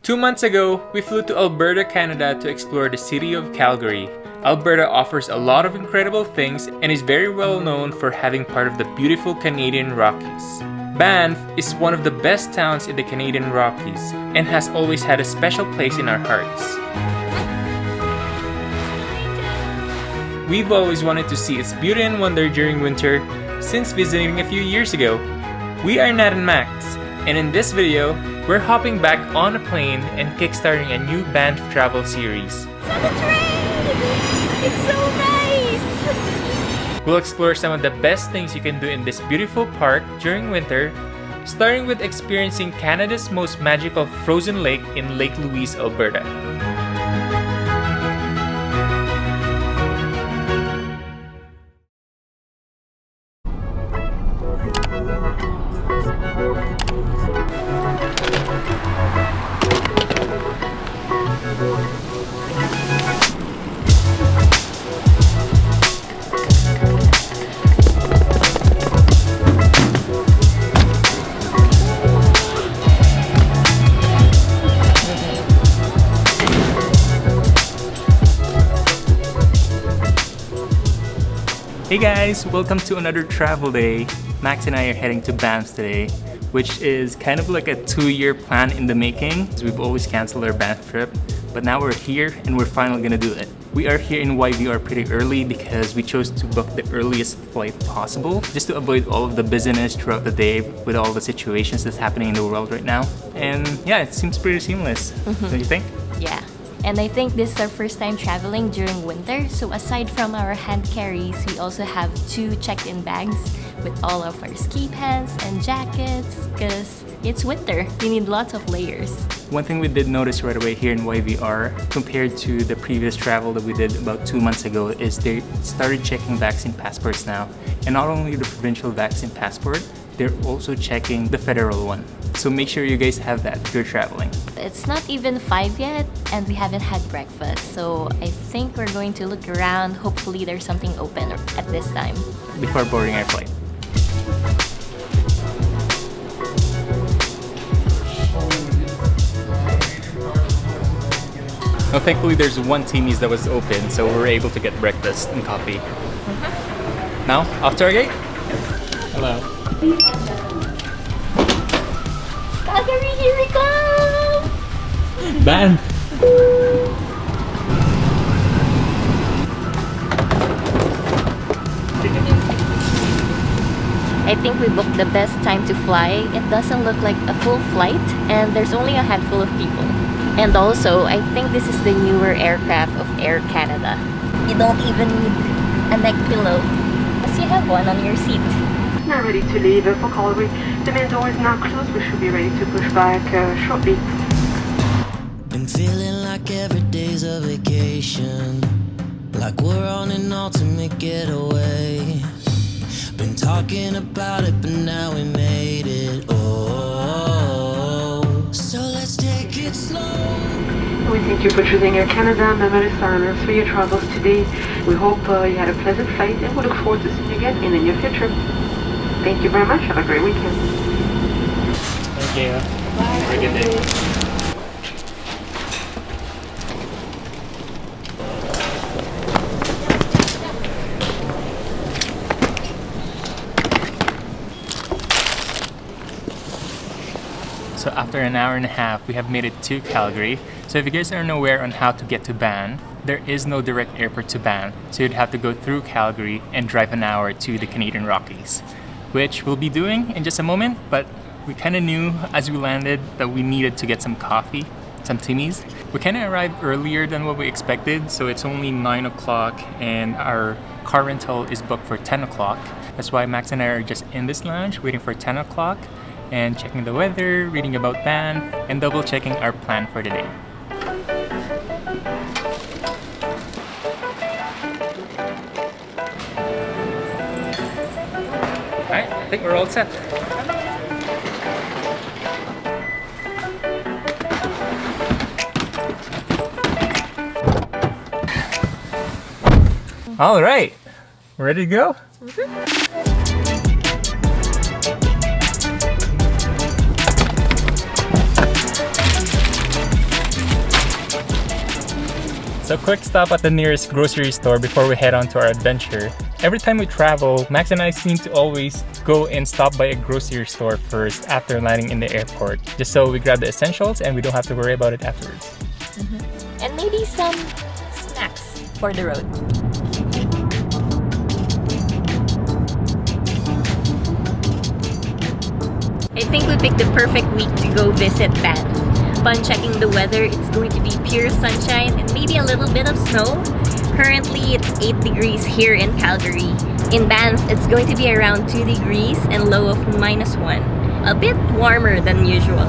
2 months ago, we flew to Alberta, Canada to explore the city of Calgary. Alberta offers a lot of incredible things and is very well known for having part of the beautiful Canadian Rockies. Banff is one of the best towns in the Canadian Rockies and has always had a special place in our hearts. We've always wanted to see its beauty and wonder during winter since visiting a few years ago. We are Nat and Max, and in this video, we're hopping back on a plane and kickstarting a new Banff travel series. It's so nice! We'll explore some of the best things you can do in this beautiful park during winter, starting with experiencing Canada's most magical frozen lake in Lake Louise, Alberta. Hey guys, welcome to another travel day. Max and I are heading to Banff today, which is kind of like a 2-year plan in the making. We've always canceled our Banff trip, but now we're here and we're finally gonna do it. We are here in YVR pretty early because we chose to book the earliest flight possible just to avoid all of the busyness throughout the day with all the situations that's happening in the world right now. And yeah, it seems pretty seamless, don't you think? Yeah. And I think this is our first time traveling during winter, so aside from our hand carries, we also have 2 checked-in bags with all of our ski pants and jackets because it's winter. We need lots of layers. One thing we did notice right away here in YVR compared to the previous travel that we did about 2 months ago is they started checking vaccine passports now. And not only the provincial vaccine passport, they're also checking the federal one. So make sure you guys have that if you're traveling. It's not even 5 yet and we haven't had breakfast, so I think we're going to look around. Hopefully there's something open at this time. Before boarding our flight. Well, thankfully there's one Timmy's that was open, so we were able to get breakfast and coffee. Now, off to our gate? Hello. Calgary, here we come! Banff! I think we booked the best time to fly. It doesn't look like a full flight and there's only a handful of people. And also, I think this is the newer aircraft of Air Canada. You don't even need a neck pillow because you have one on your seat. Now ready to leave for Calgary. The main door is now closed. We should be ready to push back shortly. Been feeling like every day's a vacation, like we're on an ultimate getaway. Been talking about it, but now we made it. Oh, so let's take it slow. We thank you for choosing Air Canada. Memory silence for your travels today. We hope you had a pleasant flight and we look forward to seeing you again in the near future. Thank you very much. Have a great weekend. Thank you. Have a good day. So after an hour and a half, we have made it to Calgary. So if you guys are unaware on how to get to Banff, there is no direct airport to Banff. So you'd have to go through Calgary and drive an hour to the Canadian Rockies, which we'll be doing in just a moment, but we kind of knew as we landed that we needed to get some coffee, some Timmy's. We kind of arrived earlier than what we expected, so it's only 9 o'clock and our car rental is booked for 10 o'clock. That's why Max and I are just in this lounge waiting for 10 o'clock and checking the weather, reading about Banff, and double checking our plan for the day. Alright, I think we're all set. Alright, ready to go? So quick stop at the nearest grocery store before we head on to our adventure. Every time we travel, Max and I seem to always go and stop by a grocery store first after landing in the airport, just so we grab the essentials and we don't have to worry about it afterwards. And maybe some snacks for the road. I think we picked the perfect week to go visit Banff. Upon checking the weather, it's going to be pure sunshine and maybe a little bit of snow. Currently, it's 8 degrees here in Calgary. In Banff, it's going to be around 2 degrees and low of -1. A bit warmer than usual.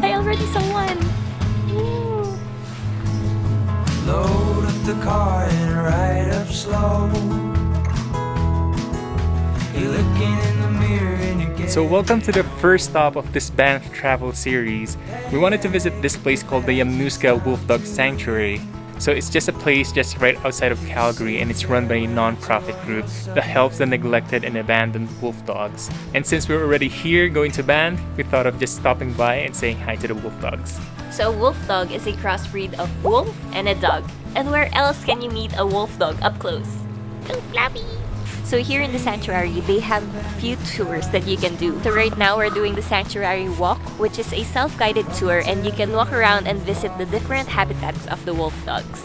I already saw one. Woo. Load up the car and ride up slow. You're looking in the mirror and you get. So welcome to the first stop of this Banff travel series. We wanted to visit this place called the Yamnuska Wolfdog Sanctuary. So it's just a place just right outside of Calgary, and it's run by a non-profit group that helps the neglected and abandoned wolf dogs. And since we're already here going to Banff, we thought of just stopping by and saying hi to the wolf dogs. So wolf dog is a crossbreed of wolf and a dog. And where else can you meet a wolf dog up close? So fluffy! So here in the sanctuary, they have a few tours that you can do. So right now we're doing the sanctuary walk, which is a self-guided tour, and you can walk around and visit the different habitats of the wolf dogs.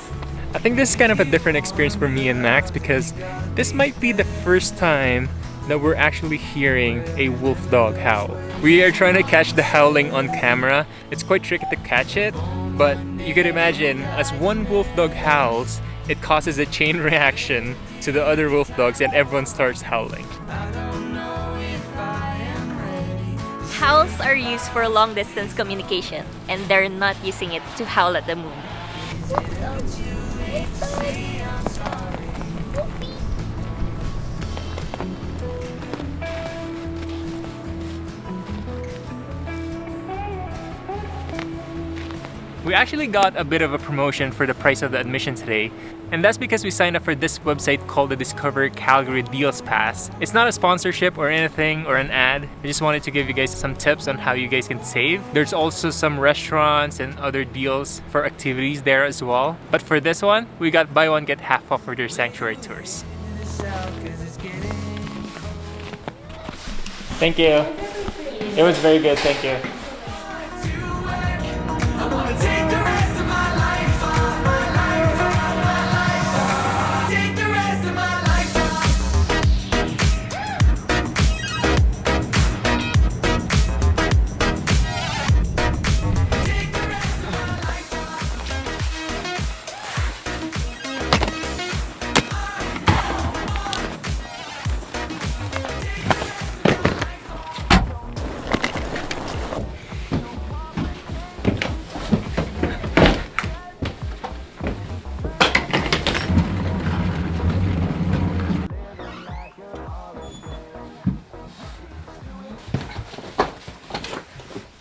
I think this is kind of a different experience for me and Max because this might be the first time that we're actually hearing a wolf dog howl. We are trying to catch the howling on camera. It's quite tricky to catch it, but you can imagine as one wolf dog howls, it causes a chain reaction to the other wolf dogs and everyone starts howling. Howls are used for long distance communication, and they're not using it to howl at the moon. We actually got a bit of a promotion for the price of the admission today, and that's because we signed up for this website called the Discover Calgary Deals Pass. It's not a sponsorship or anything or an ad. I just wanted to give you guys some tips on how you guys can save. There's also some restaurants and other deals for activities there as well. But for this one, we got buy one get half off for their sanctuary tours. Thank you. It was very good, thank you.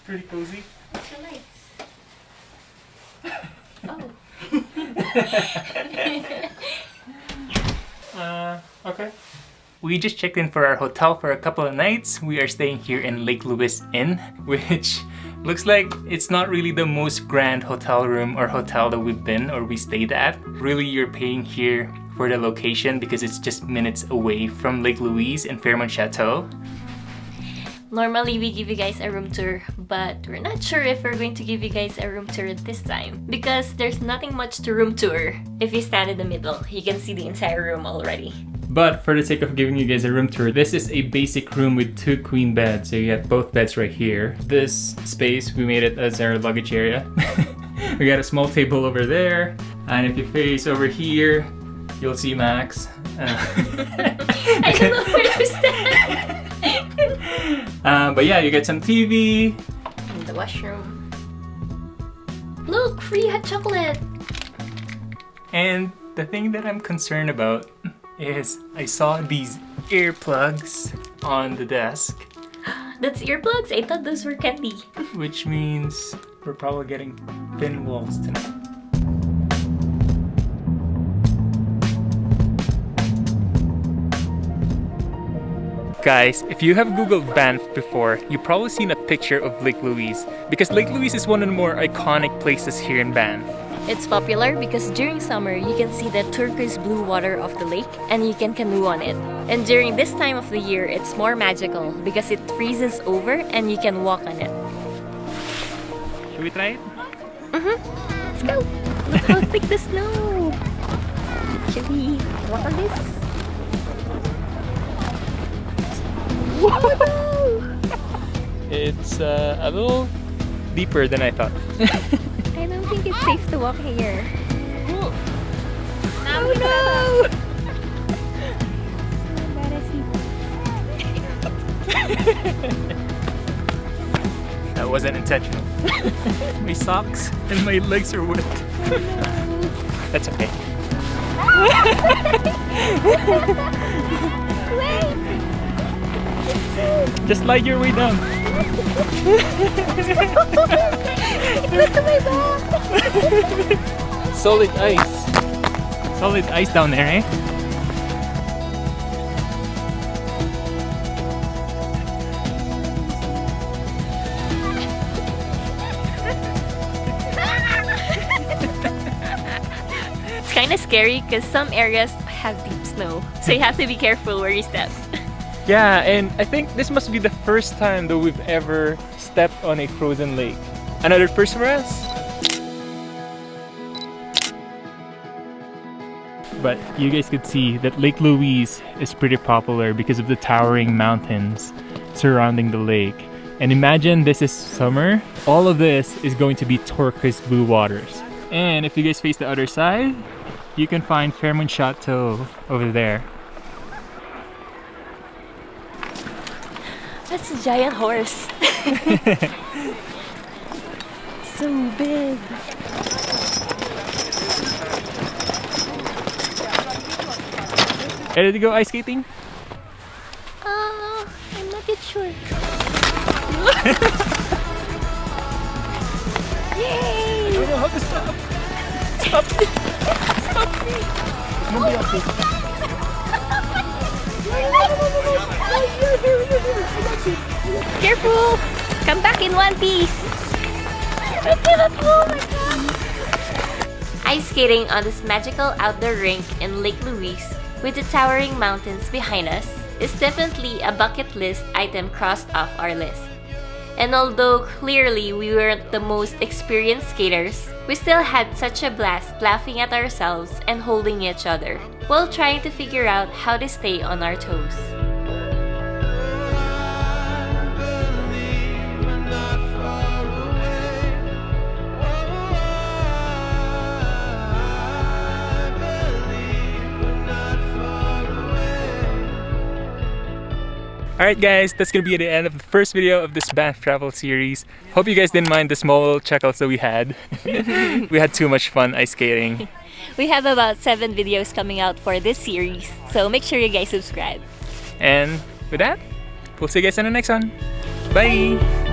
Pretty cozy. The lights. Oh. Okay. We just checked in for our hotel for a couple of nights. We are staying here in Lake Louise Inn, which looks like it's not really the most grand hotel room or hotel that we've been or we stayed at. Really, you're paying here for the location because it's just minutes away from Lake Louise and Fairmont Chateau. Normally we give you guys a room tour, but we're not sure if we're going to give you guys a room tour this time because there's nothing much to room tour. If you stand in the middle, you can see the entire room already. But for the sake of giving you guys a room tour, this is a basic room with 2 queen beds. So you got both beds right here. This space, we made it as our luggage area. We got a small table over there. And if you face over here, you'll see Max. I don't know where to stand. But yeah, you get some TV. In the washroom. Look, free hot chocolate. And the thing that I'm concerned about is I saw these earplugs on the desk. That's earplugs? I thought those were candy. Which means we're probably getting thin walls tonight. Guys, if you have Googled Banff before, you've probably seen a picture of Lake Louise because Lake Louise is one of the more iconic places here in Banff. It's popular because during summer you can see the turquoise blue water of the lake and you can canoe on it. And during this time of the year, it's more magical because it freezes over and you can walk on it. Should we try it? Let's go! Look how thick the snow! Should we walk on this? Whoa! It's a little deeper than I thought. I don't think it's safe to walk here. Oh no! That wasn't intentional. My socks and my legs are wet. That's okay. Just slide your way down. Look at my back! Solid ice. Solid ice down there, eh? It's kind of scary because some areas have deep snow, so you have to be careful where you step. Yeah, and I think this must be the first time that we've ever stepped on a frozen lake. Another first for us. But you guys could see that Lake Louise is pretty popular because of the towering mountains surrounding the lake. And imagine this is summer. All of this is going to be turquoise blue waters. And if you guys face the other side, you can find Fairmont Chateau over there. That's a giant horse. So big. Ready to go ice skating? I'm not yet sure. Yay! I don't know how to stop. Stop me! Stop me! I'm gonna be okay. Careful! Come back in one piece! Ice skating on this magical outdoor rink in Lake Louise with the towering mountains behind us is definitely a bucket list item crossed off our list. And although clearly we weren't the most experienced skaters, we still had such a blast laughing at ourselves and holding each other while trying to figure out how to stay on our toes. Alright guys, that's gonna be the end of the first video of this Banff travel series. Hope you guys didn't mind the small little checkouts that we had. We had too much fun ice skating. We have about 7 videos coming out for this series, so make sure you guys subscribe. And with that, we'll see you guys in the next one. Bye!